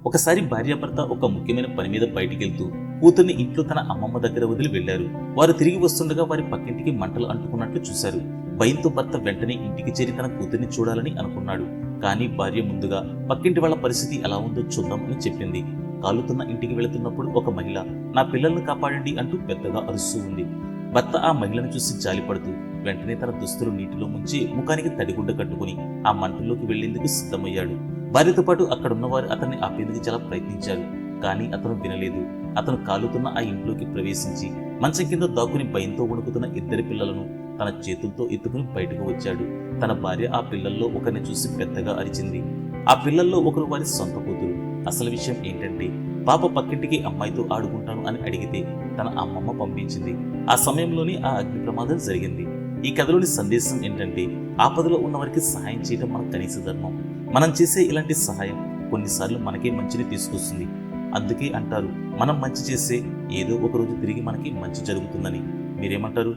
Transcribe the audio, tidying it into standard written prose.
ఒకసారి భార్యాభర్త ఒక ముఖ్యమైన పని మీద బయటికెళ్తూ కూతుర్ని ఇంట్లో తన అమ్మమ్మ దగ్గర వదిలి వెళ్లారు. వారు తిరిగి వస్తుండగా వారి పక్కింటికి మంటలు అంటుకున్నట్లు చూశారు. భయంతో భర్త వెంటనే ఇంటికి చేరి తన కూతుర్ని చూడాలని అనుకున్నాడు. కానీ భార్య ముందుగా పక్కింటి వాళ్ళ పరిస్థితి ఎలా ఉందో చూద్దాం అని చెప్పింది. కాలుతున్న ఇంటికి వెళుతున్నప్పుడు ఒక మహిళ నా పిల్లల్ని కాపాడండి అంటూ పెద్దగా అరుస్తూ ఉంది. భర్త ఆ మహిళను చూసి జాలిపడుతూ వెంటనే తన దుస్తులు నీటిలో ముంచి ముఖానికి తడిగుడ్డ కట్టుకుని ఆ మంటల్లోకి వెళ్లేందుకు సిద్ధమయ్యాడు. భార్యతో పాటు అక్కడున్న వారు అతన్ని ఆపేందుకు చాలా ప్రయత్నించారు. కానీ అతను వినలేదు. అతను కాలుతున్న ఆ ఇంట్లోకి ప్రవేశించి మంచం కింద దాక్కుని భయంతో వణుకుతున్న ఇద్దరి పిల్లలను తన చేతులతో ఎత్తుకుని బయటకు వచ్చాడు. తన భార్య ఆ పిల్లల్లో ఒకరిని చూసి పెద్దగా అరిచింది. ఆ పిల్లల్లో ఒకరు వారి సొంత కూతురు. అసలు విషయం ఏంటంటే పాప పక్కింటికి అమ్మాయితో ఆడుకుంటాను అని అడిగితే తన అమ్మమ్మ పంపించింది. ఆ సమయంలోనే ఆ అగ్ని ప్రమాదం జరిగింది. ఈ కథలోని సందేశం ఏంటంటే ఆపదలో ఉన్న వారికి సహాయం చేయడం మన కనీస ధర్మం. మనం చేసే ఇలాంటి సహాయం కొన్నిసార్లు మనకే మంచిని తీసుకొస్తుంది. అందుకే అంటారు, మనం మంచి చేస్తే ఏదో ఒక రోజు తిరిగి మనకి మంచి జరుగుతుందని. మీరేమంటారు?